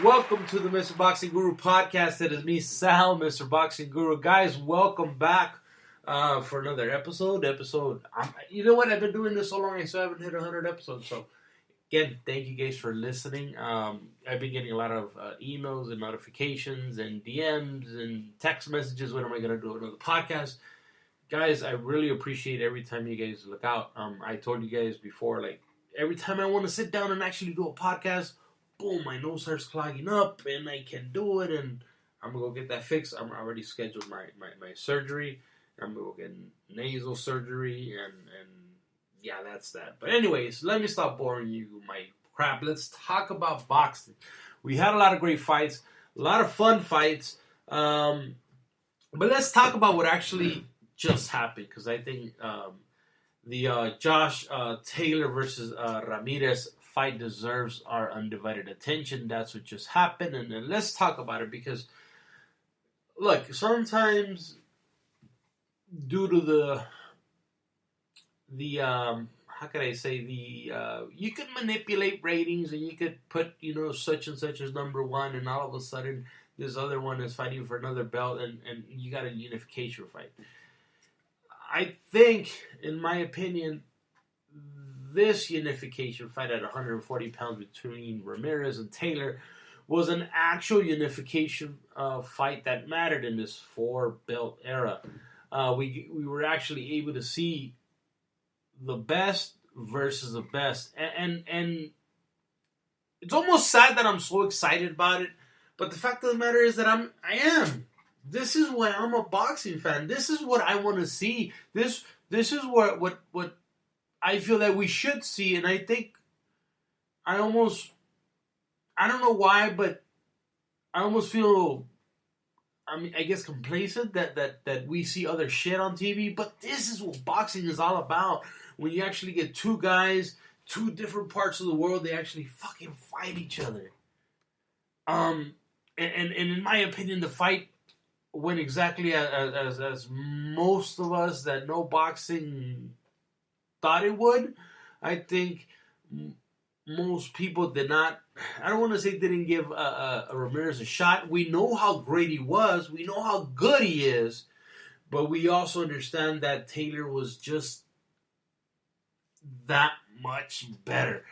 Welcome to the MrBoxingguru podcast. It is me, Sal, MrBoxingguru. Guys, welcome back for another episode. You know what? I've been doing this so long, I still haven't hit 100 episodes. So, again, thank you guys for listening. I've been getting a lot of emails and notifications and DMs and text messages. When am I going to do another podcast? Guys, I really appreciate every time you guys look out. I told you guys before, like, every time I want to sit down and actually do a podcast, boom, my nose starts clogging up, and I can't do it, and I'm going to go get that fixed. I'm already scheduled my surgery. I'm going to go get nasal surgery, and yeah, that's that. But anyways, let me stop boring you, my crap. Let's talk about boxing. We had a lot of great fights, a lot of fun fights, but let's talk about what actually just happened, because I think the Josh Taylor versus Ramirez fight deserves our undivided attention. That's what just happened, and let's talk about it, because look, sometimes due to the how can I say, you could manipulate ratings, and you could put, such and such as number one, and all of a sudden this other one is fighting for another belt, and you got a unification fight. I think, in my opinion, this unification fight at 140 pounds between Ramirez and Taylor was an actual unification fight that mattered in this four-belt era. We were actually able to see the best versus the best. And it's almost sad that I'm so excited about it, but the fact of the matter is that I am. This is why I'm a boxing fan. This is what I want to see. This is what I feel that we should see, and I think I don't know why, but I almost feel, I guess complacent that we see other shit on TV, but this is what boxing is all about. When you actually get two guys, two different parts of the world, they actually fucking fight each other. And in my opinion, the fight went exactly as most of us that know boxing thought it would. I think most people did not, I don't want to say didn't give Ramirez a shot. We know how great he was. We know how good he is. But we also understand that Taylor was just that much better.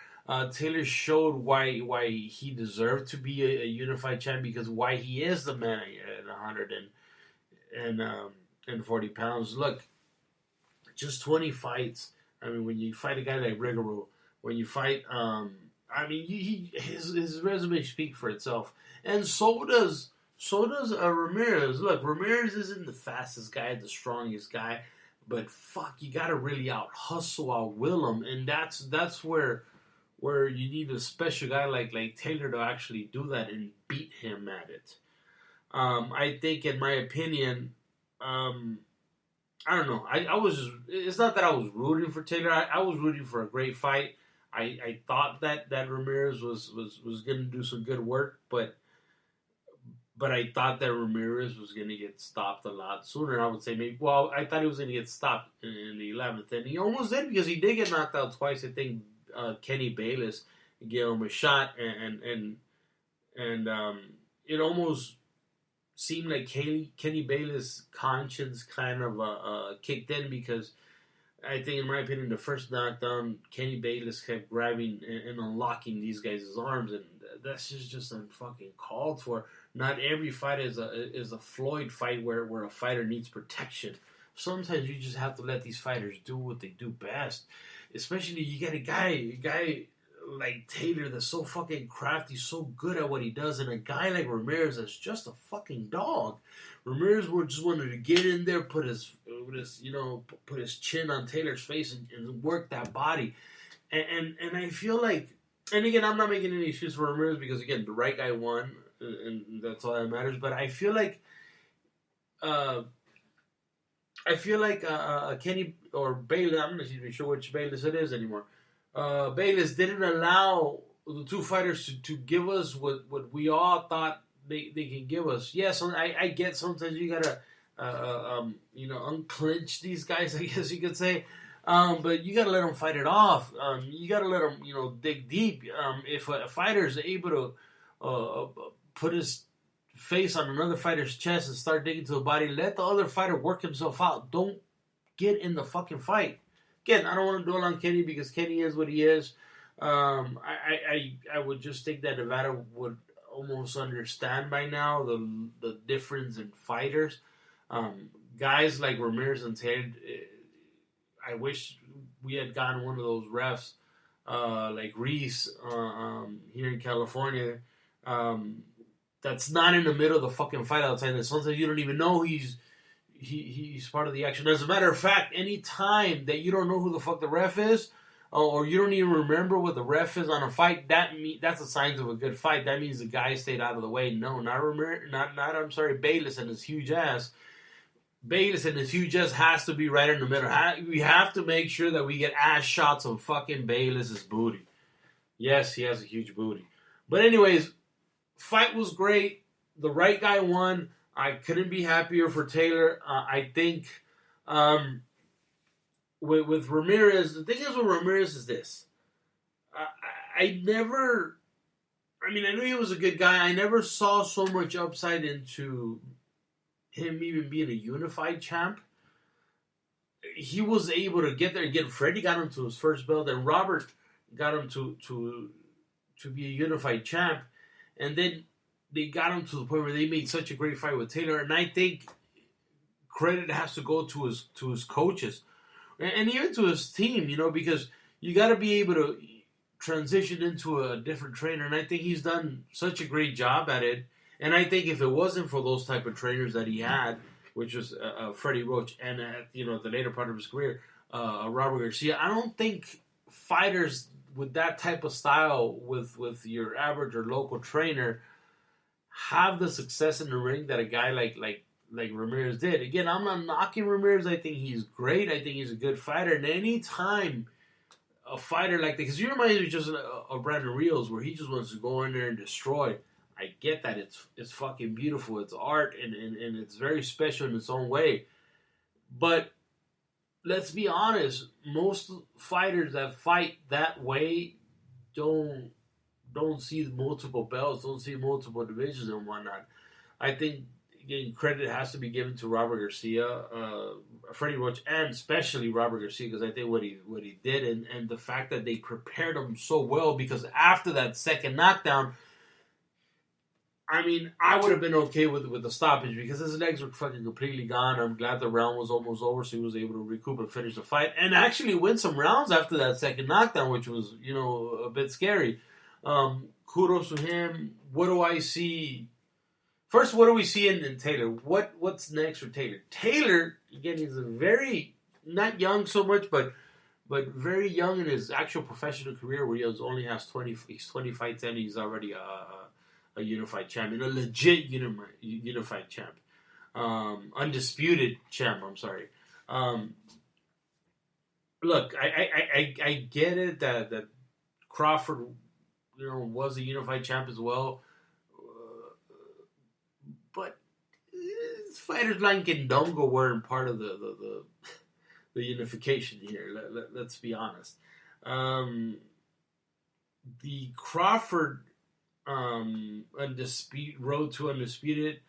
Taylor showed why he deserved to be a unified champ, because why he is the man at 140 pounds. Look, just 20 fights. I mean, when you fight a guy like Rigoro, when you fight, his resume speaks for itself, and so does Ramirez. Look, Ramirez isn't the fastest guy, the strongest guy, but fuck, you gotta really out hustle, out will him, and that's where you need a special guy like Taylor to actually do that and beat him at it. I think, in my opinion, I don't know. I was just, it's not that I was rooting for Taylor. I was rooting for a great fight. I thought that Ramirez was going to do some good work, but I thought that Ramirez was going to get stopped a lot sooner. I would say I thought he was going to get stopped in the 11th, and he almost did, because he did get knocked out twice. I think Kenny Bayless gave him a shot, and it almost seemed like Kenny Bayless' conscience kind of kicked in, because I think, in my opinion, the first knockdown, Kenny Bayless kept grabbing and unlocking these guys' arms, and that's just unfucking called for. Not every fight is a Floyd fight where a fighter needs protection. Sometimes you just have to let these fighters do what they do best. Especially, you get a guy like Taylor that's so fucking crafty, so good at what he does, and a guy like Ramirez that's just a fucking dog. Ramirez just wanted to get in there, put his chin on Taylor's face and work that body. And I feel like, and again, I'm not making any excuse for Ramirez, because again, the right guy won, and that's all that matters. But I feel like Kenny or Bayless, I'm not even sure which Bayless it is anymore. Bayless didn't allow the two fighters to give us what we all thought they can give us. Yes, I get sometimes you gotta unclench these guys, I guess you could say. But you gotta let them fight it off. You gotta let them dig deep. If a fighter is able to put his face on another fighter's chest and start digging to the body. Let the other fighter work himself out. Don't get in the fucking fight. Again, I don't want to dwell on Kenny because Kenny is what he is. I would just think that Nevada would almost understand by now the difference in fighters. Guys like Ramirez and Taylor, I wish we had gotten one of those refs like Reese here in California. That's not in the middle of the fucking fight outside. That sometimes you don't even know he's part of the action. As a matter of fact, any time that you don't know who the fuck the ref is, or you don't even remember what the ref is on a fight, that's a sign of a good fight. That means the guy stayed out of the way. No, not Bayless and his huge ass. Bayless and his huge ass has to be right in the middle. We have to make sure that we get ass shots of fucking Bayless's booty. Yes, he has a huge booty. But anyways, fight was great. The right guy won. I couldn't be happier for Taylor. I think with Ramirez, the thing is with Ramirez is this. I knew he was a good guy. I never saw so much upside into him even being a unified champ. He was able to get there again. Freddie got him to his first belt, and Robert got him to be a unified champ, and then they got him to the point where they made such a great fight with Taylor. And I think credit has to go to his coaches and even to his team, because you got to be able to transition into a different trainer, and I think he's done such a great job at it. And I think if it wasn't for those type of trainers that he had, which was Freddie Roach and the later part of his career, Robert Garcia, I don't think fighters with that type of style, with your average or local trainer, have the success in the ring that a guy like Ramirez did. Again, I'm not knocking Ramirez. I think he's great. I think he's a good fighter. And any time a fighter like that, because you remind me just of Brandon Rios, where he just wants to go in there and destroy. I get that. It's fucking beautiful. It's art, and it's very special in its own way. But let's be honest, most fighters that fight that way don't see multiple belts, don't see multiple divisions and whatnot. I think, again, credit has to be given to Robert Garcia, Freddie Roach, and especially Robert Garcia, because I think what he did, and the fact that they prepared him so well, because after that second knockdown, I would have been okay with the stoppage because his legs were fucking completely gone. I'm glad the round was almost over, so he was able to recoup and finish the fight and actually win some rounds after that second knockdown, which was, a bit scary. Kudos to him. What do I see? First, what do we see in Taylor? What's next for Taylor? Taylor, again, he's a very, not young so much, but very young in his actual professional career, where he only has 20 fights and he's already a unified champion, a legit unified champ, undisputed champ. I'm sorry. Look, I get it that Crawford, was a unified champ as well, but fighters like Ndongo weren't part of the unification here. Let's be honest. The Crawford road to undisputed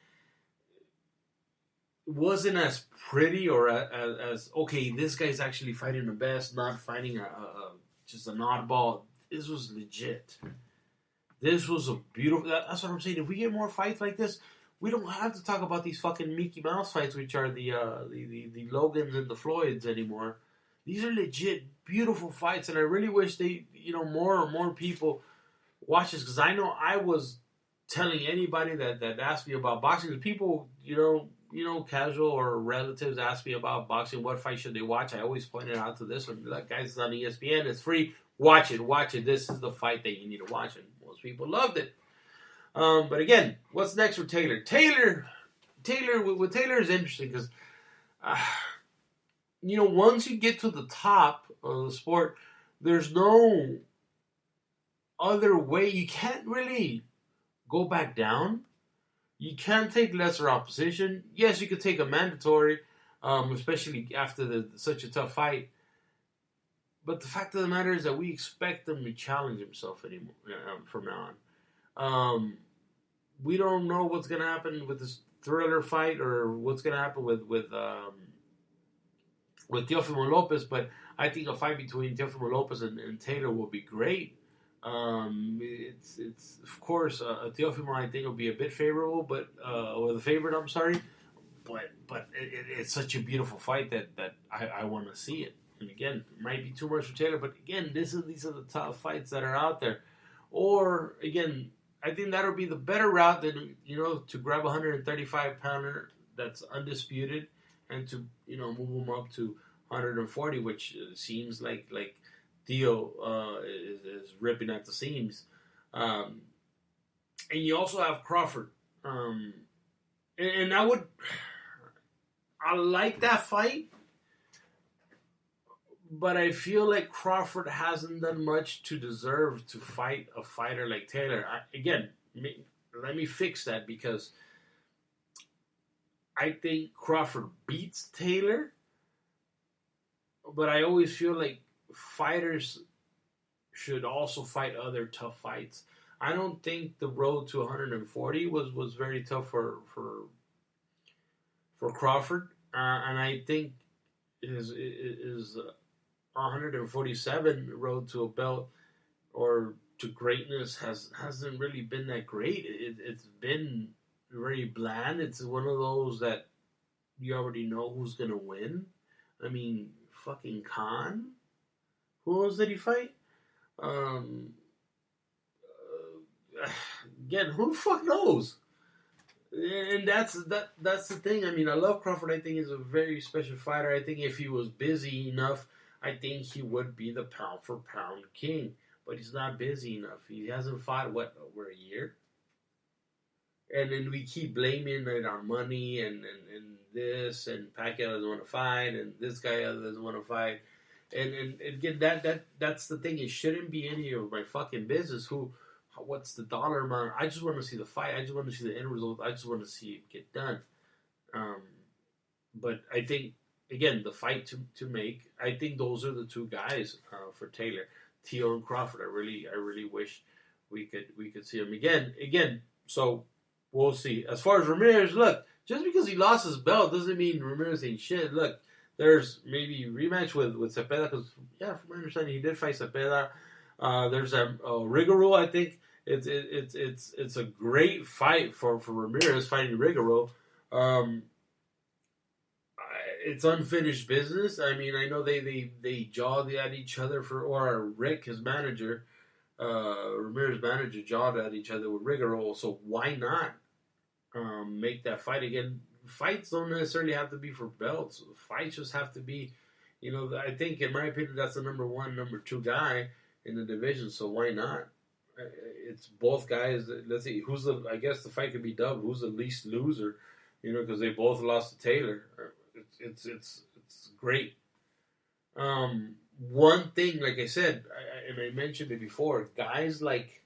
wasn't as pretty or as okay. This guy's actually fighting the best, not fighting just an oddball. This was legit. This was a beautiful. That's what I'm saying. If we get more fights like this, we don't have to talk about these fucking Mickey Mouse fights, which are the Logans and the Floyds anymore. These are legit, beautiful fights, and I really wish they, more people watch this, because I know I was telling anybody that asked me about boxing, because people, casual or relatives ask me about boxing, what fight should they watch? I always pointed out to this one. Like, guys, it's on ESPN. It's free. Watch it. This is the fight that you need to watch, and most people loved it. But again, what's next for Taylor? Taylor with Taylor is interesting because, once you get to the top of the sport, there's no other way. You can't really go back down. You can't take lesser opposition. Yes, you could take a mandatory, especially after such a tough fight. But the fact of the matter is that we expect him to challenge himself anymore from now on. We don't know what's going to happen with this thriller fight or what's going to happen with Teofimo Lopez, but I think a fight between Teofimo Lopez and Taylor will be great. It's of course Teofimo I think will be a bit favorable, but or the favorite. I'm sorry, but it's such a beautiful fight that I want to see it. And again, it might be too much for Taylor, but again, these are the top fights that are out there. Or again, I think that'll be the better route than to grab a 135 pounder that's undisputed and to move him up to 140, which seems like Theo is ripping at the seams. And you also have Crawford, and I like that fight. But I feel like Crawford hasn't done much to deserve to fight a fighter like Taylor. Let me fix that, because I think Crawford beats Taylor. But I always feel like fighters should also fight other tough fights. I don't think the road to 140 was very tough for Crawford. And I think his 147 road to a belt or to greatness hasn't really been that great. It's been very bland. It's one of those that you already know who's gonna win. I mean, fucking Khan. Who else did he fight? Again, who the fuck knows? And that's the thing. I mean, I love Crawford. I think he's a very special fighter. I think if he was busy enough, I think he would be the pound for pound king. But he's not busy enough. He hasn't fought, over a year? And then we keep blaming it on money and this, and Pacquiao doesn't want to fight, and this guy doesn't want to fight. And again, that's the thing. It shouldn't be any of my fucking business. What's the dollar amount? I just want to see the fight. I just want to see the end result. I just want to see it get done. But I think, again, the fight to make, I think those are the two guys for Taylor, Theo and Crawford. I really wish we could see them again. So we'll see. As far as Ramirez, look, just because he lost his belt doesn't mean Ramirez ain't shit. Look, there's maybe a rematch with Cepeda, because from my understanding he did fight Cepeda. There's a Rigoro. I think it's a great fight for Ramirez fighting Rigoro. It's unfinished business. I mean, I know they jawed at each other or Rick, his manager, Ramirez' manager, jawed at each other with Rigoro. So why not make that fight again? Fights don't necessarily have to be for belts. Fights just have to be, I think, in my opinion, that's the number one, number two guy in the division. So why not? It's both guys. Let's see, I guess the fight could be dubbed who's the least loser, because they both lost to Taylor. It's great. One thing, like I said, and I mentioned it before, guys like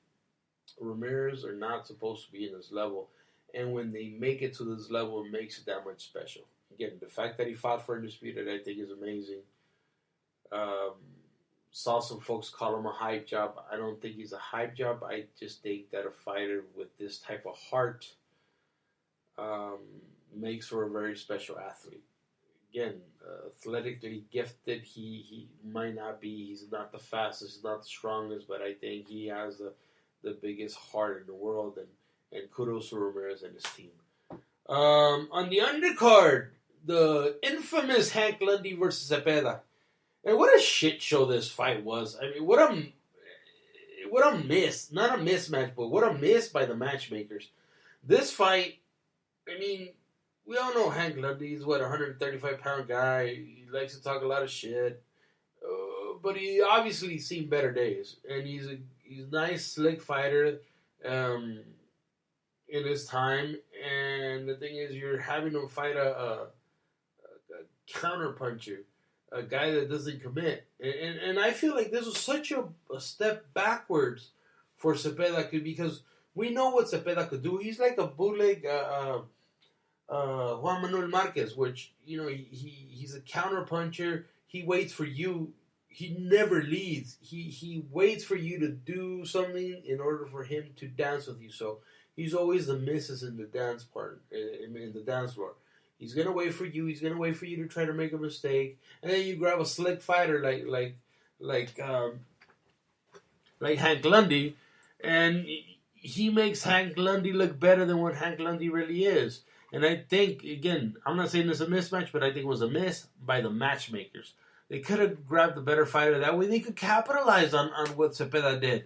Ramirez are not supposed to be in this level. And when they make it to this level, it makes it that much special. Again, the fact that he fought for Undisputed, I think, is amazing. Saw some folks call him a hype job. I don't think he's a hype job. I just think that a fighter with this type of heart makes for a very special athlete. Again, athletically gifted, he might not be. He's not the fastest, he's not the strongest, but I think he has the biggest heart in the world, and kudos to Ramirez and his team. On the undercard, the infamous Hank Lundy versus Cepeda. And what a shit show this fight was. I mean, what a miss. Not a mismatch, but what a miss by the matchmakers. This fight, I mean, we all know Hank Lundy. He's, 135-pound guy. He likes to talk a lot of shit. But he obviously seen better days. And he's a nice, slick fighter in his time. And the thing is, you're having him fight a counterpuncher. A guy that doesn't commit. And I feel like this was such a step backwards for Cepeda, because we know what Cepeda could do. He's like a bootleg Juan Manuel Marquez, which, he's a counterpuncher. He waits for you. he never leads. He waits for you to do something in order for him to dance with you. So he's always the missus in the dance part, in the dance floor. He's gonna wait for you. He's gonna wait for you to try to make a mistake, and then you grab a slick fighter like Hank Lundy, and he makes Hank Lundy look better than what Hank Lundy really is. And I think, again, I'm not saying it's a mismatch, but I think it was a miss by the matchmakers. They could have grabbed a better fighter. That way they could capitalize on what Cepeda did.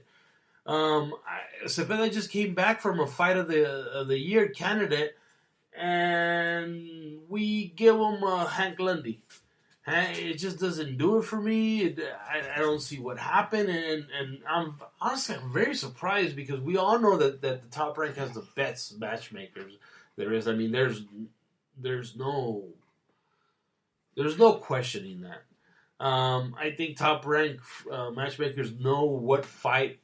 Cepeda just came back from a fight of the year candidate, and we give him Hank Lundy. It just doesn't do it for me. I don't see what happened, and I'm very surprised because we all know that the Top Rank has the best matchmakers there is. I mean, there's no questioning that. I think Top Rank matchmakers know what fight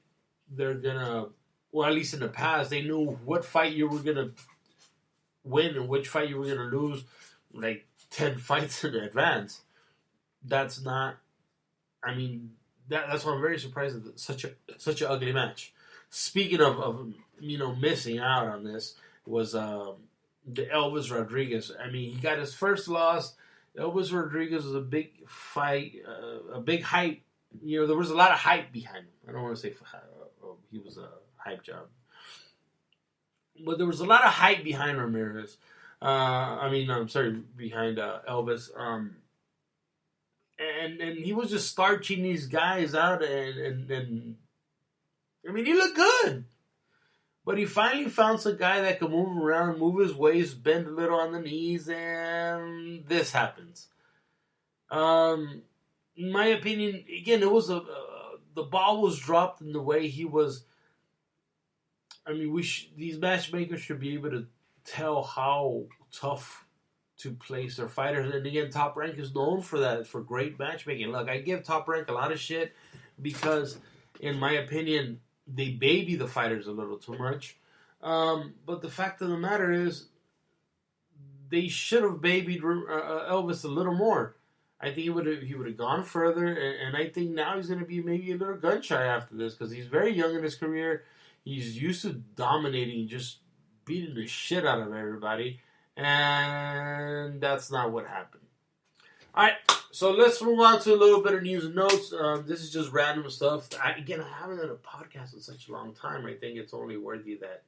they're gonna. Well, at least in the past, they knew what fight you were gonna win and which fight you were gonna lose, like 10 fights in advance. That's not. I mean, that's why I'm very surprised that such an ugly match. Speaking of missing out on this was the Elvis Rodriguez. I mean, he got his first loss. Elvis Rodriguez was a big fight, a big hype. There was a lot of hype behind him. I don't want to say he was a hype job, but there was a lot of hype behind Ramirez. Behind Elvis. And he was just starching these guys out, and I mean, he looked good. But he finally found some guy that could move around, move his waist, bend a little on the knees, and this happens. In my opinion, again, it was the ball was dropped in the way he was. I mean, these matchmakers should be able to tell how tough to place their fighters. And again, Top Rank is known for that, for great matchmaking. Look, I give Top Rank a lot of shit because, in my opinion, they baby the fighters a little too much. But the fact of the matter is, they should have babied Elvis a little more. I think he would have gone further, and I think now he's going to be maybe a little gun shy after this because he's very young in his career. He's used to dominating, just beating the shit out of everybody. And that's not what happened. Alright, so let's move on to a little bit of news and notes. This is just random stuff. I haven't done a podcast in such a long time. I think it's only worthy that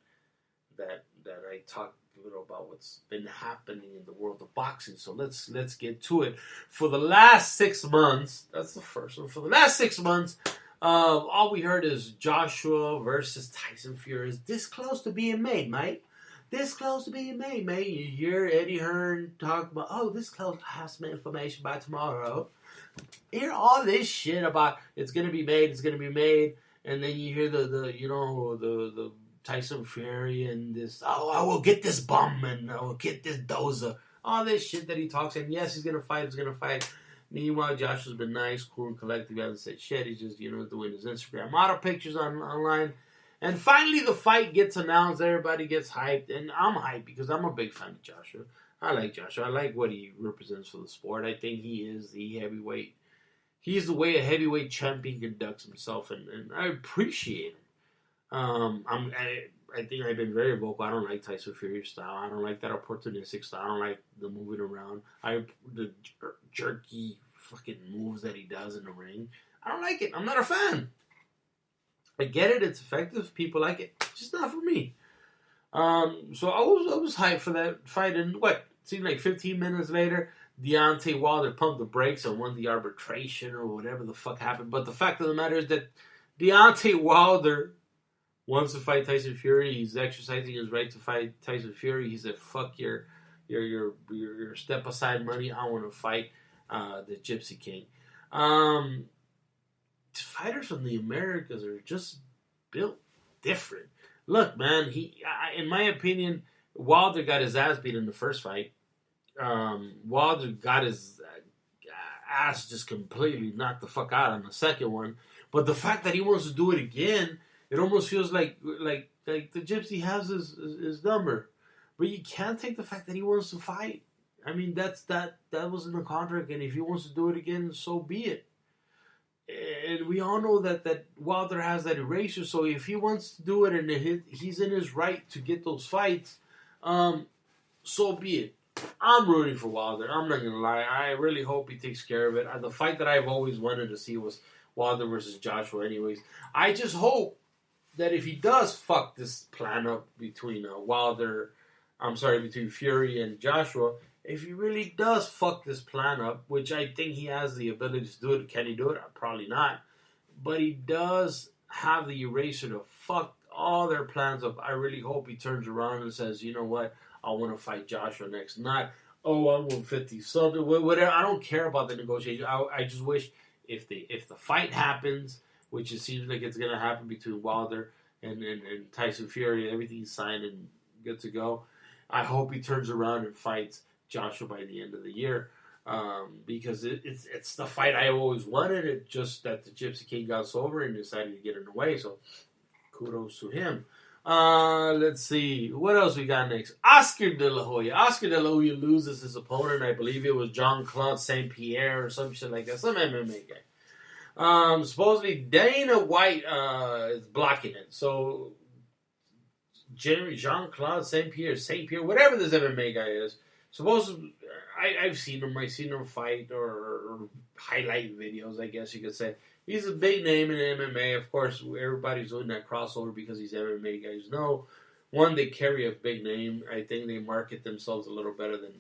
I talk a little about what's been happening in the world of boxing. So let's get to it. For the last 6 months, that's the first one. For the last 6 months, all we heard is Joshua versus Tyson Fury is this close to being made, mate. This close to being made, mate. You hear Eddie Hearn talk about, this close. I have some information by tomorrow. You hear all this shit about it's gonna be made, and then you hear the Tyson Fury and this. Oh, I will get this bum and I will get this dozer. All this shit that he talks, and yes, he's gonna fight. Meanwhile, Josh has been nice, cool, and collective. He hasn't said shit. He's just doing his Instagram model pictures online. And finally, the fight gets announced. Everybody gets hyped. And I'm hyped because I'm a big fan of Joshua. I like Joshua. I like what he represents for the sport. I think he is the heavyweight. He's the way a heavyweight champion conducts himself. And I appreciate him. I think I've been very vocal. I don't like Tyson Fury's style. I don't like that opportunistic style. I don't like the moving around. The jerky fucking moves that he does in the ring. I don't like it. I'm not a fan. I get it. It's effective. People like it. It's just not for me. So I was hyped for that fight. And it seemed like 15 minutes later, Deontay Wilder pumped the brakes and won the arbitration or whatever the fuck happened. But the fact of the matter is that Deontay Wilder wants to fight Tyson Fury. He's exercising his right to fight Tyson Fury. He said, "Fuck your step aside money. I want to fight the Gypsy King." Fighters from the Americas are just built different. Look, man, in my opinion, Wilder got his ass beat in the first fight. Wilder got his ass just completely knocked the fuck out on the second one. But the fact that he wants to do it again, it almost feels like the Gypsy has his number. But you can't take the fact that he wants to fight. I mean, that was in the contract, and if he wants to do it again, so be it. And we all know that Wilder has that erasure. So if he wants to do it and he's in his right to get those fights, so be it. I'm rooting for Wilder. I'm not gonna lie. I really hope he takes care of it. The fight that I've always wanted to see was Wilder versus Joshua. Anyways, I just hope that if he does fuck this plan up between between Fury and Joshua, if he really does fuck this plan up, which I think he has the ability to do it, can he do it? Probably not. But he does have the eraser to fuck all their plans up. I really hope he turns around and says, you know what? I want to fight Joshua next. Not, I'm 150 something. Whatever. I don't care about the negotiation. I just wish if the fight happens, which it seems like it's going to happen between Wilder and Tyson Fury, everything's signed and good to go. I hope he turns around and fights Joshua by the end of the year, because it's the fight I always wanted. It just that the Gypsy King got sober and decided to get in the way. So kudos to him. Let's see. What else we got next? Oscar De La Hoya. Oscar De La Hoya loses his opponent. I believe it was Jean-Claude St. Pierre or some shit like that. Some MMA guy. Supposedly Dana White is blocking it. So Jean-Claude St. Pierre, whatever this MMA guy is, supposedly I've seen him. I've seen him fight or highlight videos, I guess you could say. He's a big name in MMA. Of course, everybody's doing that crossover because these MMA guys know. One, they carry a big name. I think they market themselves a little better than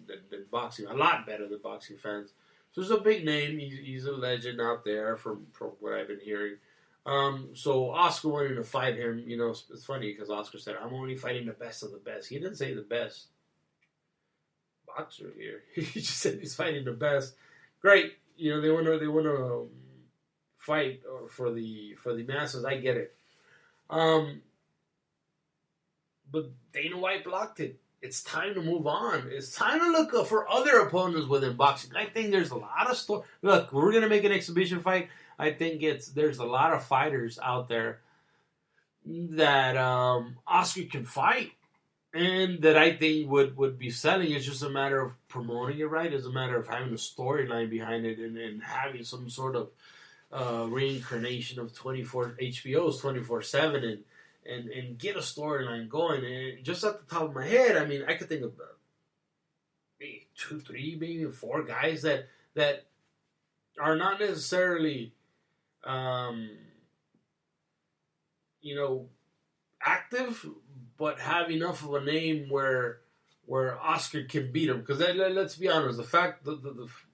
boxing. A lot better than boxing fans. So he's a big name. He's a legend out there from what I've been hearing. So Oscar wanted to fight him. You know, it's funny because Oscar said, I'm only fighting the best of the best. He didn't say the best boxer here. He just said he's fighting the best. Great. You know, they want to fight for the masses. I get it. But Dana White blocked it. It's time to move on. It's time to look for other opponents within boxing. I think there's a lot of story. Look, we're gonna make an exhibition fight. I think there's a lot of fighters out there that Oscar can fight, and that I think would be selling. It's just a matter of promoting it right. It's a matter of having a storyline behind it and having some sort of reincarnation of HBO's 24/7 and get a storyline going. And just at the top of my head, I mean, I could think of maybe 2, 3, maybe 4 guys that are not necessarily, active, but have enough of a name where Oscar can beat him. Because let's be honest, the fact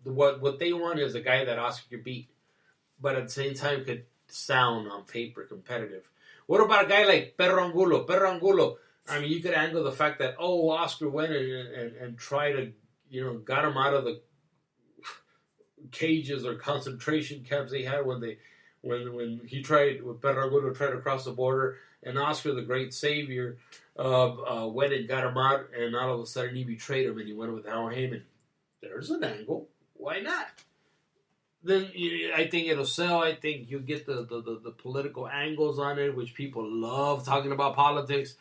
what they want is a guy that Oscar could beat, but at the same time could sound on paper competitive. What about a guy like Perro Angulo? Perro Angulo, I mean, you could angle the fact that, Oscar went and tried to, got him out of the cages or concentration camps they had when Perro Angulo tried to cross the border, and Oscar, the great savior, went and got him out, and all of a sudden he betrayed him and he went with Al Heyman. There's an angle. Why not? Then I think it'll sell. I think you get the political angles on it, which people love talking about politics,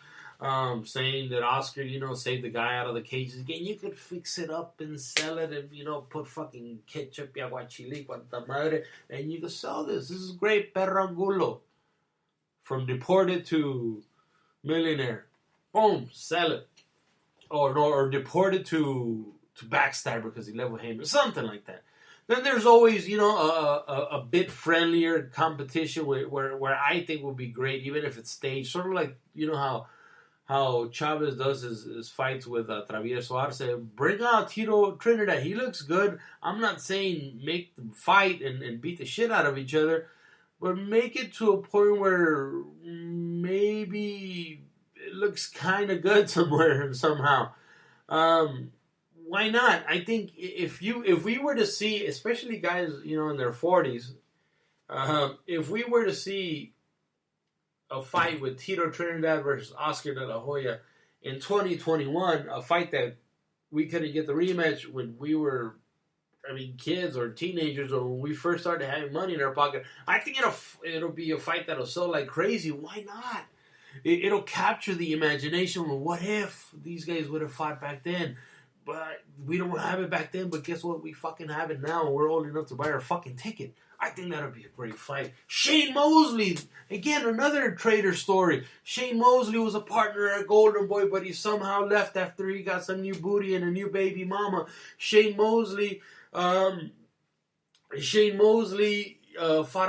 saying that Oscar, saved the guy out of the cages. Again, you could fix it up and sell it and, put fucking ketchup y aguachile, cuanta madre, and you can sell this. This is great. Perro Angulo. From deported to millionaire. Boom, sell it. Or deported to backstabber because he left with Heyman. Something like that. Then there's always, a bit friendlier competition where I think will be great, even if it's staged. Sort of like, how Chavez does his fights with Travieso Arce. Bring out Tito Trinidad. He looks good. I'm not saying make them fight and beat the shit out of each other, but make it to a point where maybe it looks kind of good somehow. Why not? I think if we were to see, especially guys, in their 40s, if we were to see a fight with Tito Trinidad versus Oscar De La Hoya in 2021, a fight that we couldn't get the rematch when we were, kids or teenagers, or when we first started having money in our pocket, I think it'll be a fight that'll sell like crazy. Why not? It'll capture the imagination. Well, what if these guys would have fought back then? but we don't have it back then. But guess what? We fucking have it now, and we're old enough to buy our fucking ticket. I think that'll be a great fight. Shane Mosley, again, another traitor story. Shane Mosley was a partner at Golden Boy, but he somehow left after he got some new booty and a new baby mama. Shane Mosley fought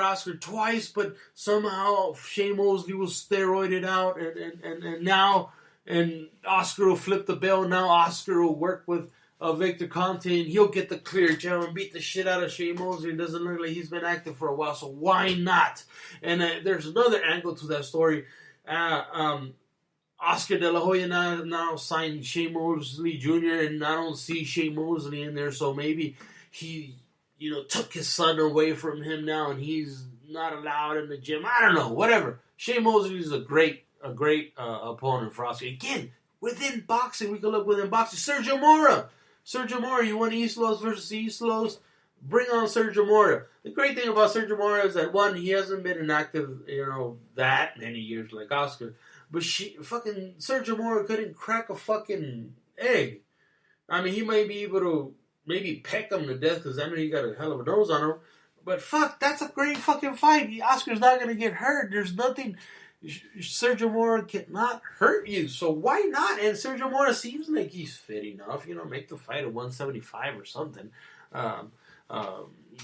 Oscar twice, but somehow Shane Mosley was steroided out, and now Oscar will flip the bill. Now Oscar will work with Victor Conte, and he'll get the clear gem and beat the shit out of Shane Mosley. It doesn't look like he's been active for a while, so why not? And there's another angle to that story. Oscar De La Hoya now signed Shane Mosley Jr., and I don't see Shane Mosley in there, so maybe he, took his son away from him now, and he's not allowed in the gym. I don't know, whatever. Shane Mosley is a great opponent for Oscar. Again, within boxing, we can look within boxing. Sergio Mora, you want East Los versus East Los? Bring on Sergio Mora. The great thing about Sergio Mora is that, one, he hasn't been inactive, that many years like Oscar. But fucking Sergio Mora couldn't crack a fucking egg. I mean, he might be able to maybe peck him to death because I know he got a hell of a nose on him. But fuck, that's a great fucking fight. Oscar's not going to get hurt. There's nothing. Sergio Mora cannot hurt you, so why not? And Sergio Mora seems like he's fit enough, make the fight at 175 or something.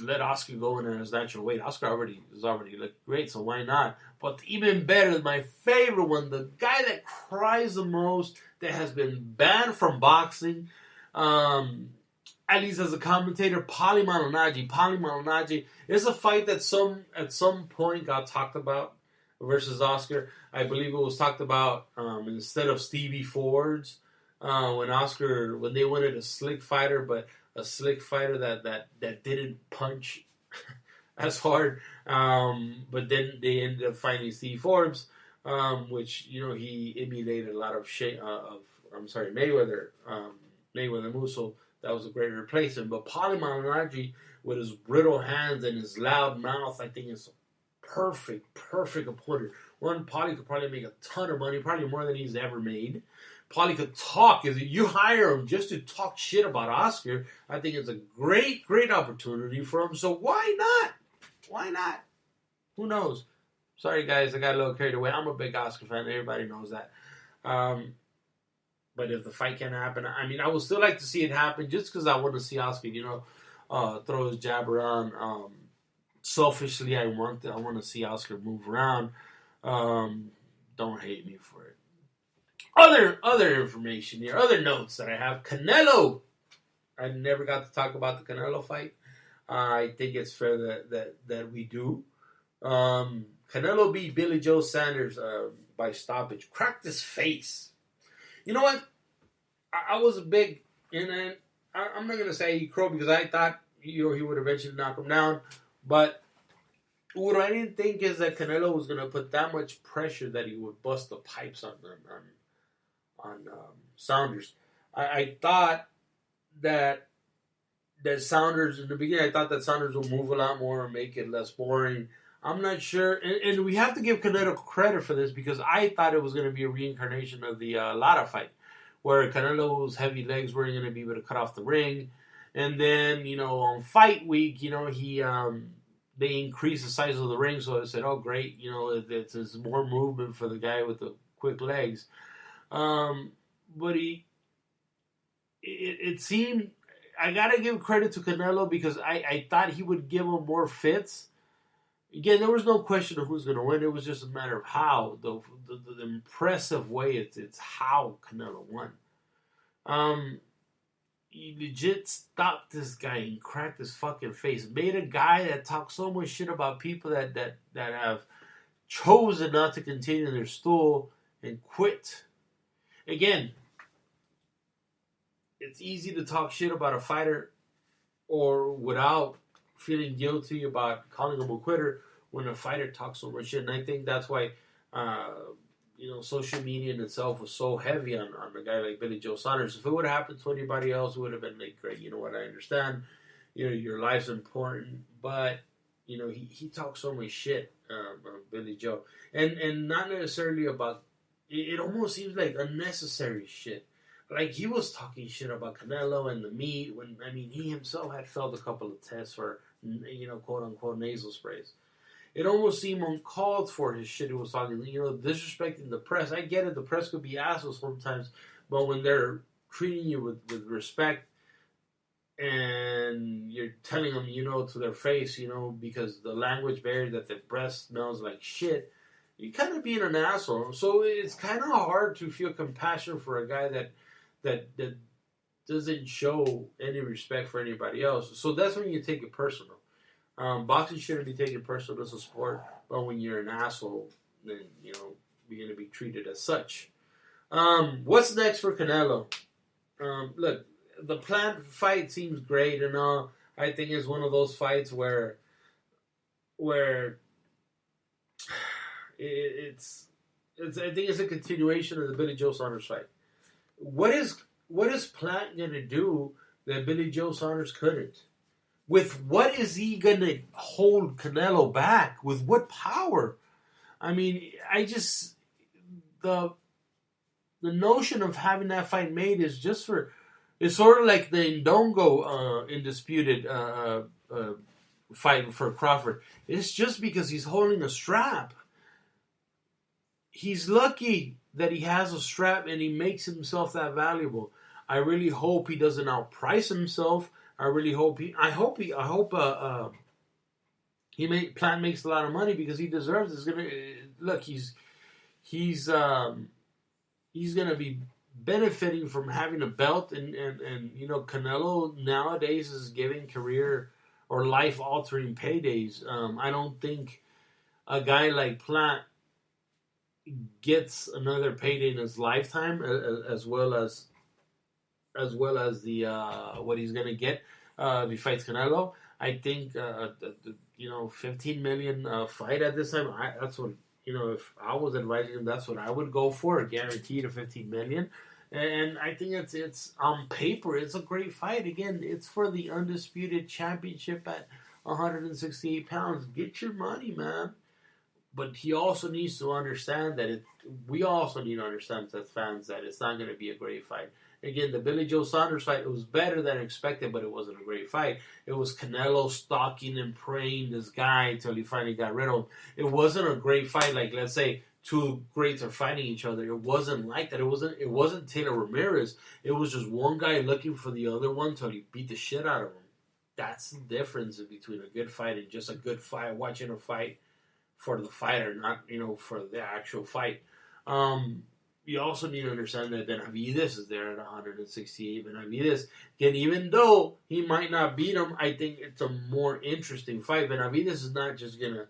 Let Oscar go in at his natural weight. Oscar has already looked great, so why not? But even better, my favorite one, the guy that cries the most, that has been banned from boxing, at least as a commentator, Paulie Malignaggi. Paulie Malignaggi is a fight that at some point got talked about versus Oscar. I believe it was talked about instead of Stevie Ford's when they wanted a slick fighter, but a slick fighter that didn't punch as hard. But then they ended up finding Steve Forbes, which he emulated a lot of Mayweather Musso. That was a great replacement. But Paulie Malignaggi, with his brittle hands and his loud mouth, I think is perfect opponent. One, Paulie could probably make a ton of money, probably more than he's ever made. Paulie could talk. If you hire him just to talk shit about Oscar, I think it's a great opportunity for him. So why not? Why not? Who knows? Sorry, guys, I got a little carried away. I'm a big Oscar fan. Everybody knows that. But if the fight can happen, I mean, I would still like to see it happen just because I want to see Oscar, throw his jab around. Selfishly, I want to see Oscar move around. Don't hate me for it. Other information here, other notes that I have. Canelo. I never got to talk about the Canelo fight. I think it's fair that we do. Canelo beat Billy Joe Sanders by stoppage. Cracked his face. You know what? I was a big, and I'm not going to say he crowed because I thought he would eventually knock him down. But what I didn't think is that Canelo was going to put that much pressure that he would bust the pipes on Saunders. I thought that Saunders, in the beginning, I thought that Saunders would move a lot more and make it less boring. I'm not sure. And we have to give Canelo credit for this because I thought it was going to be a reincarnation of the Lara fight, where Canelo's heavy legs weren't going to be able to cut off the ring. And then, on fight week, they increased the size of the ring, so I said, oh, great, it's more movement for the guy with the quick legs. But it seemed, I got to give credit to Canelo because I thought he would give him more fits. Again, there was no question of who's going to win. It was just a matter of how. The impressive way, it's how Canelo won. He legit stopped this guy and cracked his fucking face. Made a guy that talks so much shit about people that have chosen not to continue their stool and quit. Again, it's easy to talk shit about a fighter or without feeling guilty about calling him a quitter when a fighter talks so much shit. And I think that's why, social media in itself was so heavy on a guy like Billy Joe Saunders. If it would have happened to anybody else, it would have been like, great, you know what, I understand. Your life's important. But, he talks so much shit about Billy Joe. And not necessarily about, it almost seems like unnecessary shit. like he was talking shit about Canelo and the meat when I mean he himself had failed a couple of tests for quote unquote nasal sprays. It almost seemed uncalled for his shit he was talking, disrespecting the press. I get it, the press could be assholes sometimes, but when they're treating you with respect and you're telling them, to their face, because the language barrier that the press smells like shit, you kind of being an asshole. So it's kind of hard to feel compassion for a guy that doesn't show any respect for anybody else. So that's when you take it personal. Boxing shouldn't be taken personal as a sport, but when you're an asshole, then you're going to be treated as such. What's next for Canelo? Look, the planned fight seems great and all. I think it's one of those fights where it's I think it's a continuation of the Billy Joe Saunders fight. What is Plant gonna do that Billy Joe Saunders couldn't? With what is he gonna hold Canelo back? With what power? I mean, the notion of having that fight made is just for. It's sort of like the Ndongo Indisputed fight for Crawford. It's just because he's holding a strap. He's lucky that he has a strap and he makes himself that valuable. I really hope he doesn't outprice himself. I really hope Plant makes a lot of money because he deserves it. He's gonna be benefiting from having a belt and Canelo nowadays is giving career or life altering paydays. I don't think a guy like Plant gets another payday in his lifetime as well as the what he's gonna get if he fights Canelo. I think 15 million fight at this time. That's what if I was advising him, that's what I would go for, guaranteed of 15 million. And I think it's on paper, it's a great fight. Again, it's for the undisputed championship at 168 pounds. Get your money, man. But he also needs to understand that we also need to understand as fans that it's not going to be a great fight. Again, the Billy Joe Saunders fight, it was better than expected, but it wasn't a great fight. It was Canelo stalking and praying this guy until he finally got rid of him. It wasn't a great fight, like let's say two greats are fighting each other. It wasn't like that. It wasn't Taylor Ramirez. It was just one guy looking for the other one until he beat the shit out of him. That's the difference between a good fight and just a good fight, watching a fight for the fighter, not for the actual fight. You also need to understand that Benavidez is there at 168. Benavidez, again, even though he might not beat him, I think it's a more interesting fight. Benavidez is not just gonna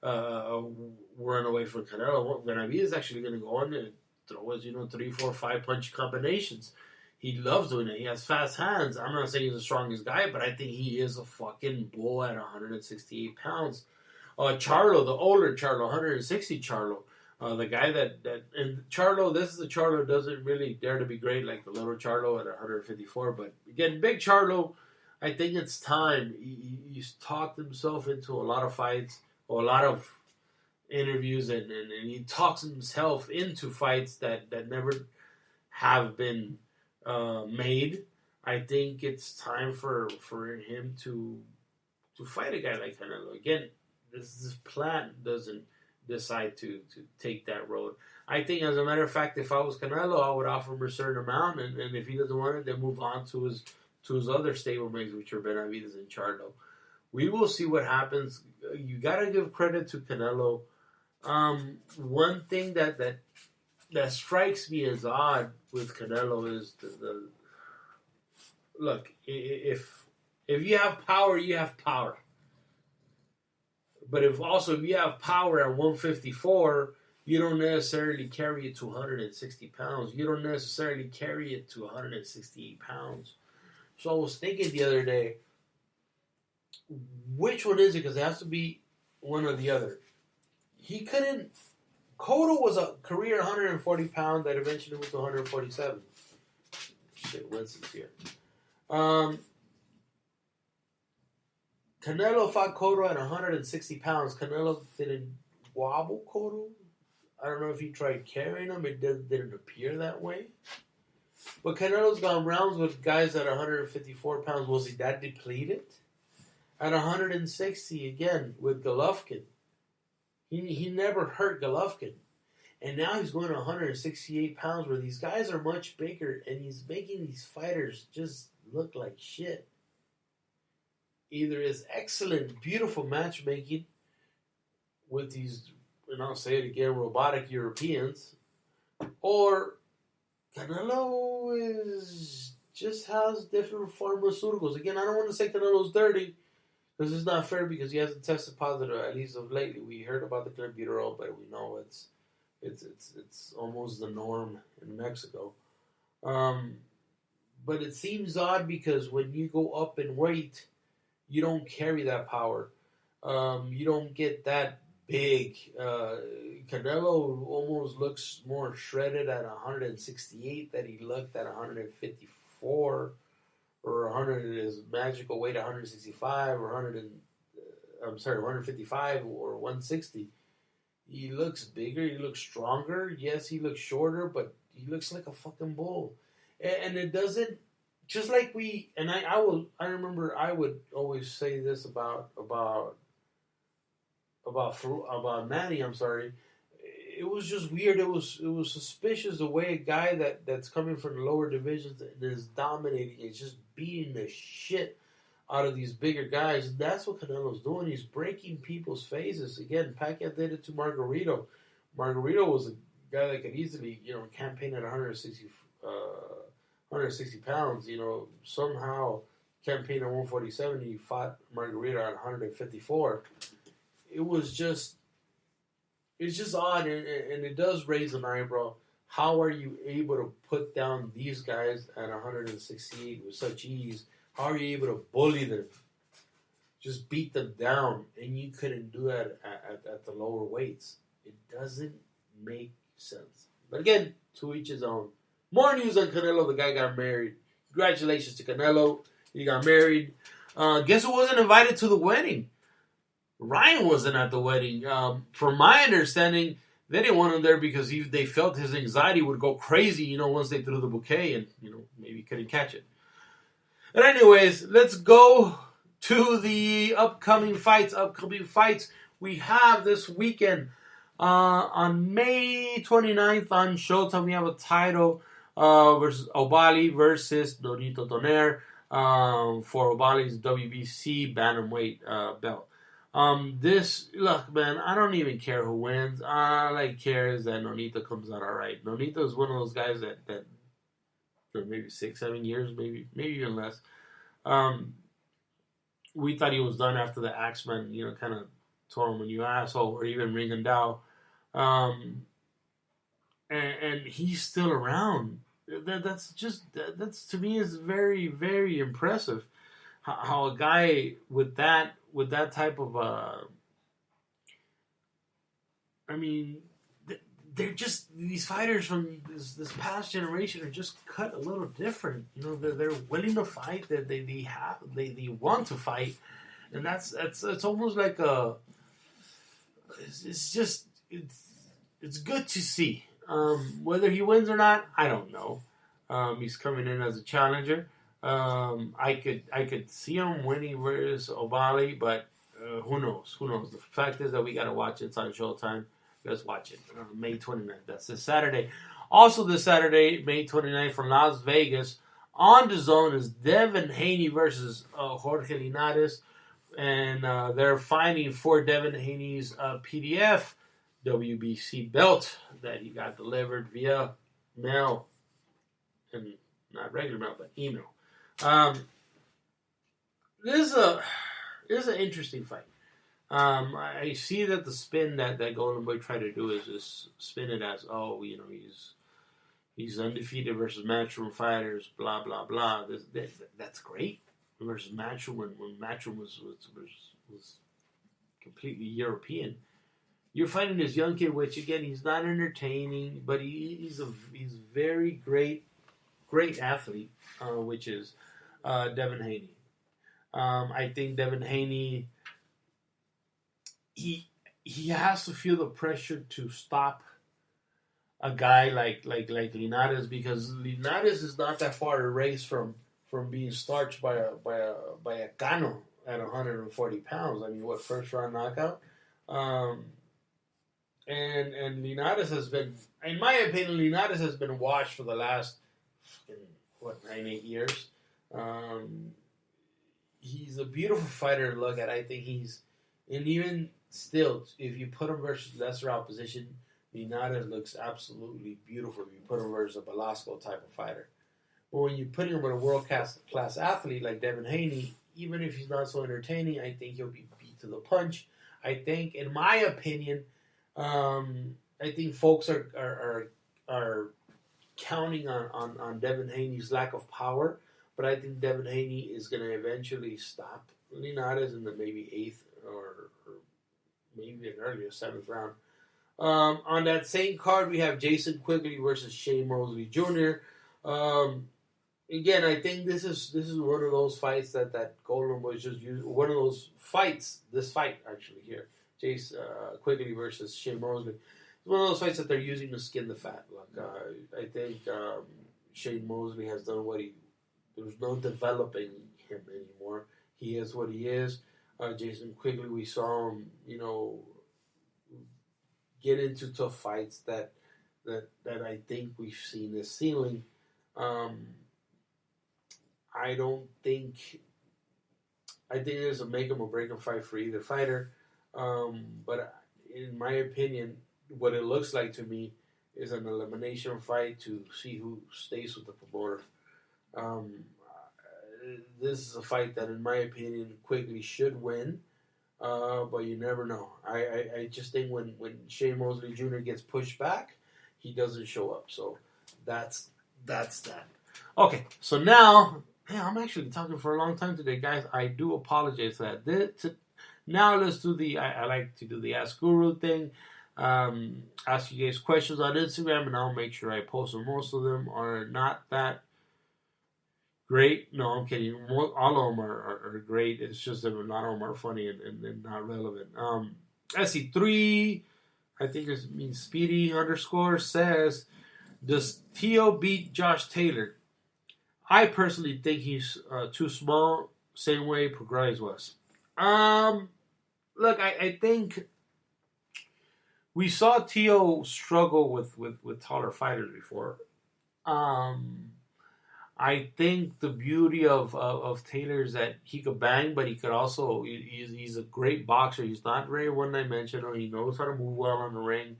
run away from Canelo. Benavidez is actually gonna go on and throw his 3, 4, 5 punch combinations. He loves doing it. He has fast hands. I'm not saying he's the strongest guy, but I think he is a fucking bull at 168 pounds. Charlo, the older Charlo, 160 Charlo. The guy and Charlo, this is the Charlo doesn't really dare to be great like the little Charlo at 154. But again, big Charlo, I think it's time. He's talked himself into a lot of fights, or a lot of interviews, and he talks himself into fights that never have been made. I think it's time for him to fight a guy like Canelo. Again, this plan doesn't decide to take that road. I think, as a matter of fact, if I was Canelo, I would offer him a certain amount, and if he doesn't want it, then move on to his other stablemates, which are Benavidez and Charlo. We will see what happens. You gotta give credit to Canelo. One thing that strikes me as odd with Canelo is the look. If you have power, you have power. But if you have power at 154, you don't necessarily carry it to 160 pounds. You don't necessarily carry it to 168 pounds. So I was thinking the other day, which one is it? Because it has to be one or the other. He couldn't. Cotto was a career 140 pound that eventually went to 147. Shit, Winston's here. Canelo fought Cotto at 160 pounds. Canelo didn't wobble Cotto. I don't know if he tried carrying him. It didn't appear that way. But Canelo's gone rounds with guys at 154 pounds. Was he that depleted? At 160 again with Golovkin. He never hurt Golovkin. And now he's going to 168 pounds where these guys are much bigger and he's making these fighters just look like shit. Either it's excellent, beautiful matchmaking with these, and I'll say it again, robotic Europeans, or Canelo just has different pharmaceuticals. Again, I don't want to say Canelo's dirty because it's not fair because he hasn't tested positive, at least of lately. We heard about the clenbuterol, but we know it's almost the norm in Mexico. But it seems odd because when you go up in weight, you don't carry that power. You don't get that big. Canelo almost looks more shredded at 168 than he looked at 154 or 100 his magical weight 165 or 155 or 160. He looks bigger. He looks stronger. Yes, he looks shorter, but he looks like a fucking bull. And it doesn't. Just like we, and I remember I would always say this about Manny. I'm sorry. It was just weird. It was suspicious the way a guy that's coming from the lower divisions and is dominating, is just beating the shit out of these bigger guys. And that's what Canelo's doing. He's breaking people's faces. Again, Pacquiao did it to Margarito. Margarito was a guy that could easily, campaign at 160 pounds, somehow campaigned at 147. He fought Margarito at 154. It's just odd, and it does raise an eyebrow. How are you able to put down these guys at 168 with such ease? How are you able to bully them? Just beat them down, and you couldn't do that at the lower weights. It doesn't make sense. But again, to each his own. More news on Canelo. The guy got married. Congratulations to Canelo. He got married. Guess who wasn't invited to the wedding? Ryan wasn't at the wedding. From my understanding, they didn't want him there because they felt his anxiety would go crazy, once they threw the bouquet and, maybe couldn't catch it. But anyways, let's go to the upcoming fights. We have this weekend on May 29th on Showtime. We have a title versus O'Bali versus Nonito Donaire for O'Bali's WBC bantamweight belt. Look, man, I don't even care who wins. All I care is that Nonito comes out all right. Nonito is one of those guys that for maybe 6-7 years, maybe even less. We thought he was done after the Axeman, kind of told him, "When you asshole," or even Ringandao. And he's still around. That's to me is very, very impressive. How a guy with that type of they're just, these fighters from this past generation are just cut a little different. They're willing to fight. They want to fight, and it's almost like it's good to see. Whether he wins or not, I don't know. He's coming in as a challenger. I could see him winning versus O'Bali, but who knows? The fact is that we gotta watch it. It's on Showtime. Let's watch it. May 29th. That's this Saturday. Also this Saturday, May 29th, from Las Vegas, on the zone is Devin Haney versus Jorge Linares, and they're fighting for Devin Haney's PDF WBC belt that he got delivered via mail, and not regular mail, but email. This is an interesting fight. I see that the spin that Golden Boy tried to do is just spin it as, he's undefeated versus Matchroom fighters, blah blah blah. That's great versus Matchroom when Matchroom was completely European. You're fighting this young kid, which again he's not entertaining, but he's very great athlete, which is Devin Haney. I think Devin Haney, he has to feel the pressure to stop a guy like Linares, because Linares is not that far erased from being starched by a Cano at 140 pounds. I mean, what, first round knockout? Um, and Linares has been, in my opinion, Linares has been washed for the last fucking, what, 9, 8 years. Um, he's a beautiful fighter to look at. I think and even still, if you put him versus lesser opposition, Linares looks absolutely beautiful if you put him versus a Velasco type of fighter. But when you put him with a world class athlete like Devin Haney, even if he's not so entertaining, I think he'll be beat to the punch. I think, in my opinion, I think folks are counting on Devin Haney's lack of power, but I think Devin Haney is going to eventually stop Linares in the maybe 8th or maybe an earlier 7th round. On that same card, we have Jason Quigley versus Shane Mosley Jr. Again, I think this is one of those fights that Golden was just using. One of those fights. This fight actually here, Quigley versus Shane Mosley. It's one of those fights that they're using to skin the fat. Like I think Shane Mosley has done what there's no developing him anymore. He is what he is. Jason Quigley, we saw him, get into tough fights that I think we've seen his ceiling. I think there's a make him or break him fight for either fighter. But in my opinion, what it looks like to me is an elimination fight to see who stays with the promoter. This is a fight that, in my opinion, Quigley should win, but you never know. I just think when Shane Mosley Jr. gets pushed back, he doesn't show up. So that's that. Okay, so now, I'm actually talking for a long time today, guys. I do apologize for that. Now let's do I like to do the Ask Guru thing. Ask you guys questions on Instagram, and I'll make sure I post them. Most of them are not that great. No, I'm kidding. All of them are great. It's just that a lot of them are funny and not relevant. Let's see. 3, I think it means Speedy _ says, does Tio beat Josh Taylor? I personally think he's too small. Same way Prograis was. Look, I think we saw Tio struggle with taller fighters before. I think the beauty of Taylor is that he could bang, but he could also, he's a great boxer. He's not very one-dimensional. He knows how to move well on the ring.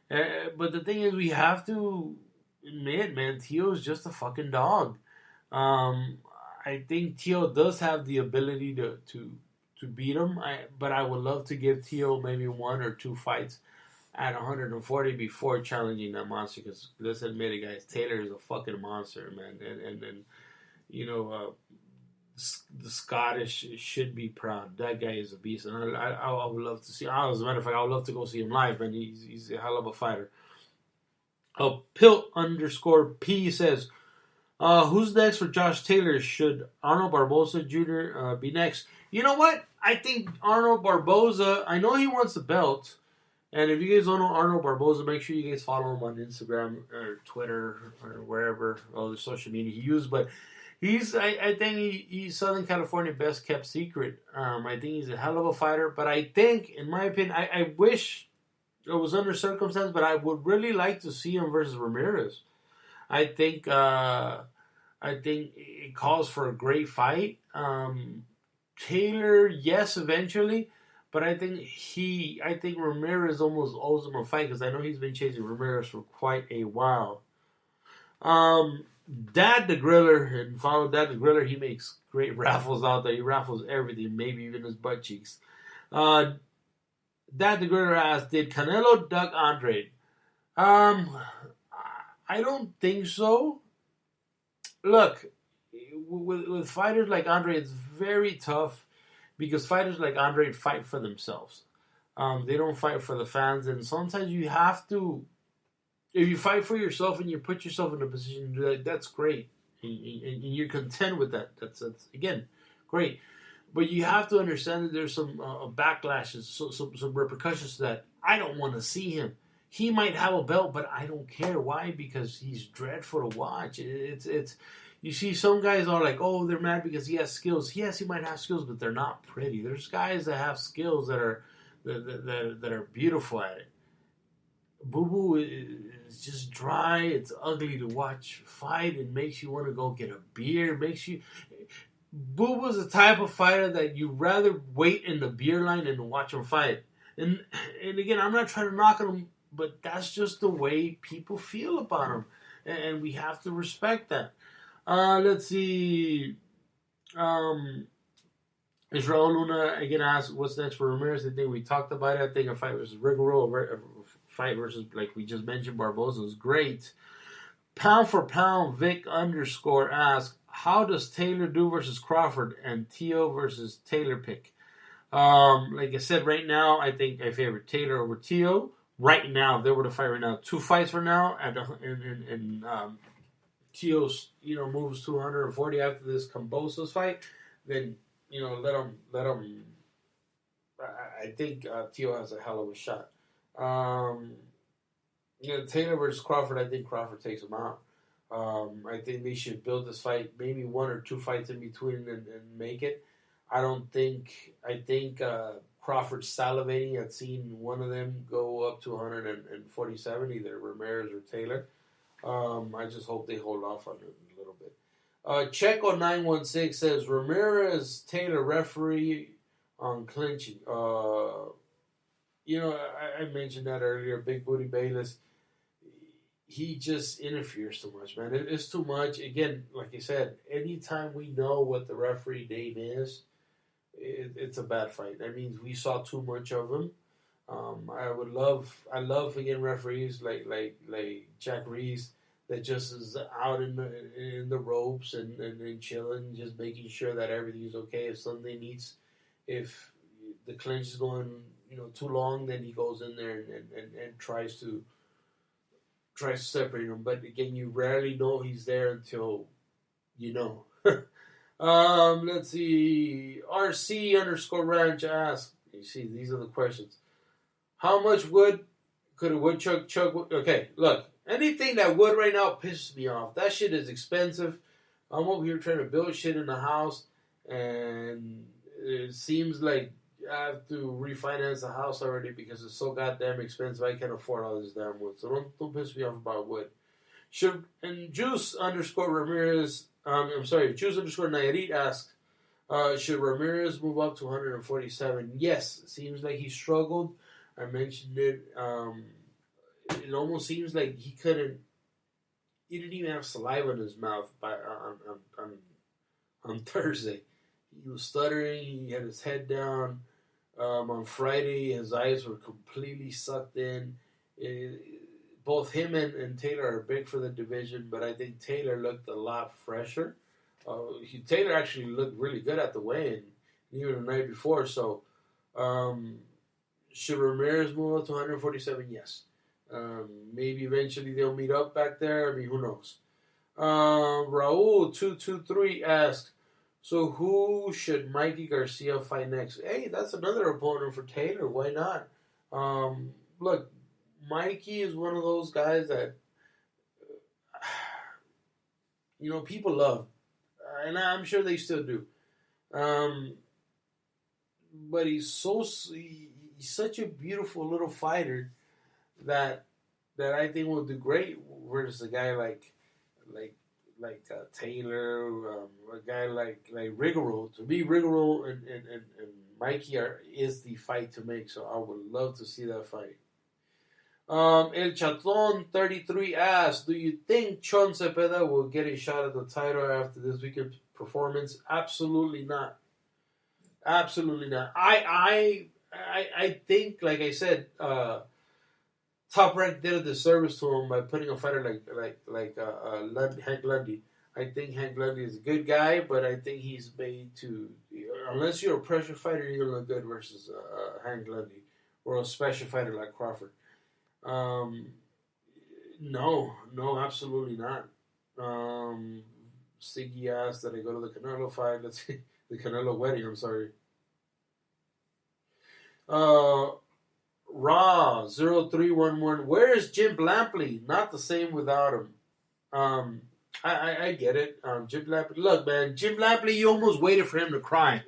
But the thing is, we have to admit, man, Tio's just a fucking dog. I think Tio does have the ability to beat him, but I would love to give Tio maybe 1 or 2 fights at 140 before challenging that monster, because let's admit it, guys, Taylor is a fucking monster, man, and the Scottish should be proud. That guy is a beast, and I would love to see. As a matter of fact, I would love to go see him live, man. He's a hell of a fighter. Pilt _ P says, who's next for Josh Taylor? Should Arnold Barboza Jr. Be next? You know what? I think Arnold Barboza, I know he wants the belt. And if you guys don't know Arnold Barboza, make sure you guys follow him on Instagram or Twitter or wherever, all the social media he uses. But I think he's Southern California best kept secret. I think he's a hell of a fighter. But I think, in my opinion, I wish it was under circumstance, but I would really like to see him versus Ramirez. I think it calls for a great fight. Taylor, yes, eventually. But I think Ramirez almost owes him a fight, because I know he's been chasing Ramirez for quite a while. Dad the Griller, and follow Dad the Griller, he makes great raffles out there. He raffles everything, maybe even his butt cheeks. Dad the Griller asked, did Canelo duck Andre? I don't think so. Look, with fighters like Andre, it's very tough. Because fighters like Andre fight for themselves. They don't fight for the fans. And sometimes you have to, if you fight for yourself and you put yourself in a position to do that, that's great. And you're content with that. That's again, great. But you have to understand that there's some backlashes, some repercussions to that. I don't want to see him. He might have a belt, but I don't care. Why? Because he's dreadful to watch. It's you see some guys are like, oh, they're mad because he has skills. Yes, he might have skills, but they're not pretty. There's guys that have skills that are beautiful at it. Boo Boo is just dry. It's ugly to watch fight. It makes you want to go get a beer. It makes you. Boo Boo's the type of fighter that you rather wait in the beer line than watch him fight. And again, I'm not trying to knock on him, but that's just the way people feel about him, and we have to respect that. Let's see. Israel Luna again asked, "What's next for Ramirez?" I think we talked about it. I think a fight versus Rigoro, a fight versus, like we just mentioned, Barboza was great. Pound for pound, Vic _ asks, "How does Taylor do versus Crawford and Tio versus Taylor pick?" Like I said, right now I think I favor Taylor over Tio. Right now, if they were to fight right now, 2 fights for now, and Tio's moves to 140 after this Cambosos fight, then let him. I think Tio has a hell of a shot. Taylor versus Crawford, I think Crawford takes him out. I think they should build this fight, maybe 1 or 2 fights in between and make it. I think Crawford's salivating at seeing one of them go up to 147, either Ramirez or Taylor. I just hope they hold off on it a little bit. Checo916 says, Ramirez, Taylor, referee on clinching. I mentioned that earlier. Big Booty Bayless. He just interferes too much, man. It's too much. Again, like I said, anytime we know what the referee name is, it's a bad fight. That means we saw too much of him. I love again referees like Jack Reese that just is out in the ropes and chilling, just making sure that everything's okay. If the clinch is going too long, then he goes in there and tries to separate them. But again, you rarely know he's there until you know. Let's see. RC_ranch asks. You see, these are the questions. How much wood could a woodchuck chug? Okay, look. Anything that wood right now pisses me off. That shit is expensive. I'm over here trying to build shit in the house, and it seems like I have to refinance the house already because it's so goddamn expensive. I can't afford all this damn wood. So don't piss me off about wood. Juice_Ramirez. Juice_Nayarit asks, should Ramirez move up to 147? Yes. It seems like he struggled. I mentioned it. It almost seems like he didn't even have saliva in his mouth on Thursday. He was stuttering. He had his head down. On Friday, his eyes were completely sucked in. Both him and Taylor are big for the division, but I think Taylor looked a lot fresher. Taylor actually looked really good at the weigh-in, even the night before. So, should Ramirez move up to 147? Yes. Maybe eventually they'll meet up back there. I mean, who knows? Raul223 asked, so who should Mikey Garcia fight next? Hey, that's another opponent for Taylor. Why not? Look, Mikey is one of those guys that people love, and I'm sure they still do. But he's such a beautiful little fighter that I think will do great versus a guy like Taylor, a guy like Rigoro. To me, Rigoro and Mikey is the fight to make. So I would love to see that fight. El Chaton 33 asks, do you think Chon Cepeda will get a shot at the title after this weekend's performance? Absolutely not. Absolutely not. I think, like I said, Top Rank did a disservice to him by putting a fighter like Hank Lundy. I think Hank Lundy is a good guy, but I think he's made to, unless you're a pressure fighter, you're gonna look good versus Hank Lundy or a special fighter like Crawford. No, absolutely not. Siggy asked that I go to the Canelo fight. Let's see, the Canelo wedding. I'm sorry. Raw 0311. Where is Jim Lampley? Not the same without him. I get it. Jim Lampley. Look, man, Jim Lampley. You almost waited for him to cry.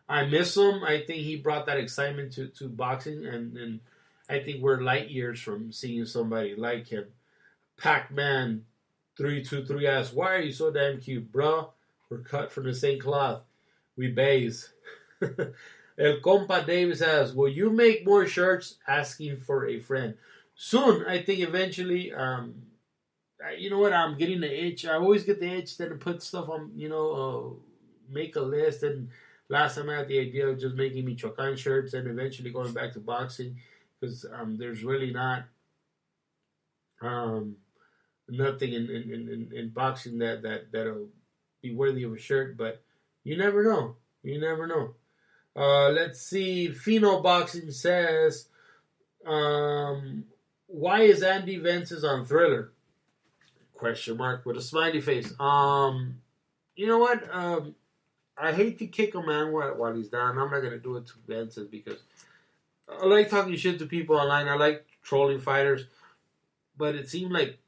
I miss him. I think he brought that excitement to boxing, and I think we're light years from seeing somebody like him. Pac-Man 323 asks, "Why are you so damn cute, bro? We're cut from the same cloth. We bays." El Compa Davis asks, "Will you make more shirts?" Asking for a friend. Soon, I think eventually. You know what? I'm getting the itch. I always get the itch then to put stuff on. Make a list. And last time I had the idea of just making Michoacan shirts and eventually going back to boxing because there's really not nothing in boxing that'll be worthy of a shirt. But you never know. You never know. Let's see. Pheno Boxing says, "Why is Andy Vences on Thriller?" Question mark with a smiley face. You know what? I hate to kick a man while he's down. I'm not gonna do it to Vences because I like talking shit to people online. I like trolling fighters, but it seemed like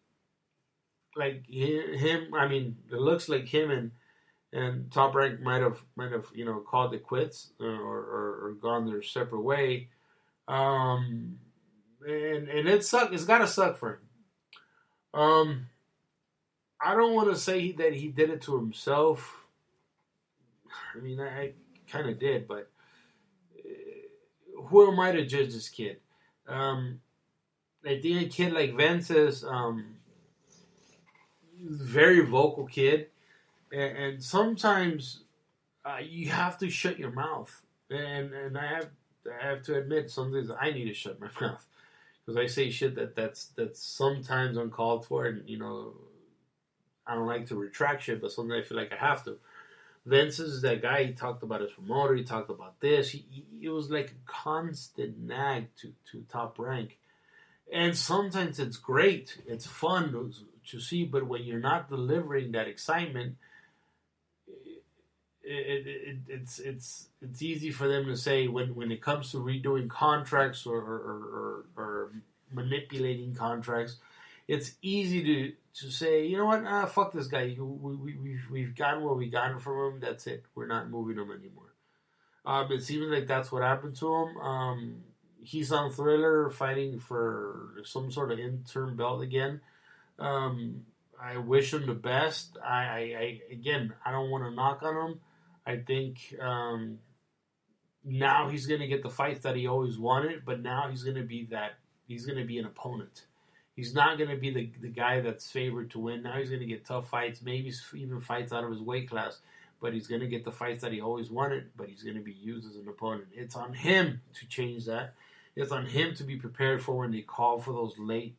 him. I mean, it looks like him and Top Rank might have called it quits or gone their separate way. And it sucked. It's gotta suck for him. I don't want to say that he did it to himself. I mean, I kind of did, but who am I to judge this kid? I think a kid like Vences, very vocal kid, and sometimes you have to shut your mouth. And I have to admit, sometimes I need to shut my mouth because I say shit that's sometimes uncalled for, and I don't like to retract shit, but sometimes I feel like I have to. Vince is that guy. He talked about his promoter. He talked about this. It was like a constant nag to Top Rank. And sometimes it's great. It's fun to see. But when you're not delivering that excitement, it's easy for them to say when it comes to redoing contracts or manipulating contracts, it's easy to say, you know what, fuck this guy. We've gotten what we gotten from him. That's it. We're not moving him anymore. It seems like that's what happened to him. He's on Thriller fighting for some sort of interim belt again. I wish him the best. I don't want to knock on him. I think now he's going to get the fights that he always wanted, but now he's going to be an opponent. He's not going to be the guy that's favored to win. Now he's going to get tough fights, maybe even fights out of his weight class. But he's going to get the fights that he always wanted, but he's going to be used as an opponent. It's on him to change that. It's on him to be prepared for when they call for those late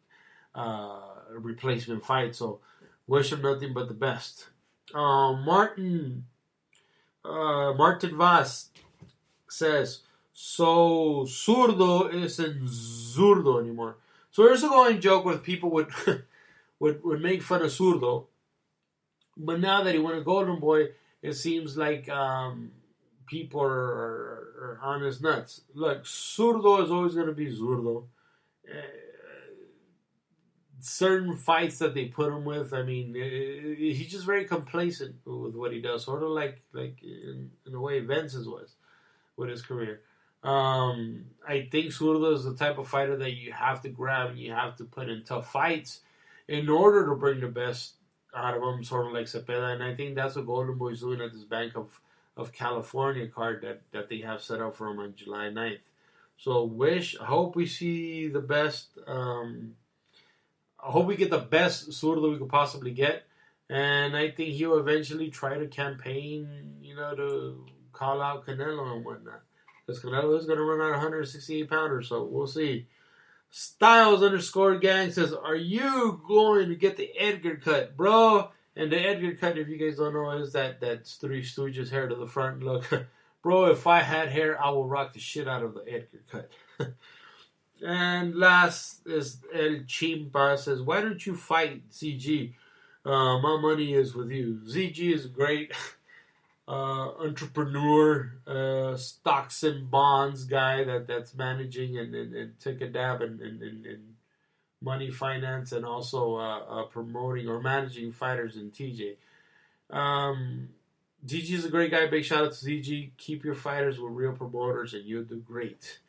replacement fights. So wish him nothing but the best. Martin Vaz says, "So Zurdo isn't Zurdo anymore." So there's a going joke where people would make fun of Zurdo, but now that he won a Golden Boy, it seems like people are on his nuts. Look, Zurdo is always going to be Zurdo. Certain fights that they put him with, I mean, he's just very complacent with what he does, sort of like in a way Vences was with his career. I think Zurdo is the type of fighter that you have to grab and you have to put in tough fights in order to bring the best out of him, sort of like Cepeda. And I think that's what Golden Boy is doing at this Bank of California card that they have set up for him on July 9th. So I hope we see the best. I hope we get the best Zurdo we could possibly get. And I think he'll eventually try to campaign, to call out Canelo and whatnot. Because Canelo is going to run out 168 pounders, so we'll see. Styles_gang says, "Are you going to get the Edgar cut, bro?" And the Edgar cut, if you guys don't know, is that Three Stooges hair to the front. Look, bro, if I had hair, I would rock the shit out of the Edgar cut. And last is El Chimpa says, "Why don't you fight ZG? My money is with you." ZG is great. entrepreneur, stocks and bonds guy that's managing and took a dab in money finance and also promoting or managing fighters in TJ. DG is a great guy. Big shout out to DG. Keep your fighters with real promoters and you'll do great.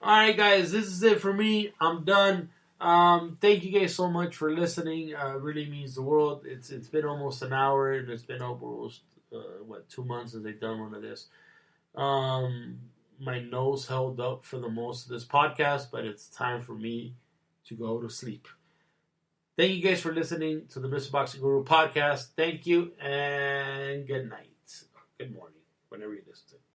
Alright guys, this is it for me. I'm done. Thank you guys so much for listening. Really means the world. It's been almost an hour and it's been almost 2 months since they've done one of this. My nose held up for the most of this podcast, but it's time for me to go to sleep. Thank you guys for listening to the Mr. Boxing Guru podcast. Thank you and good night. Good morning, whenever you listen to it.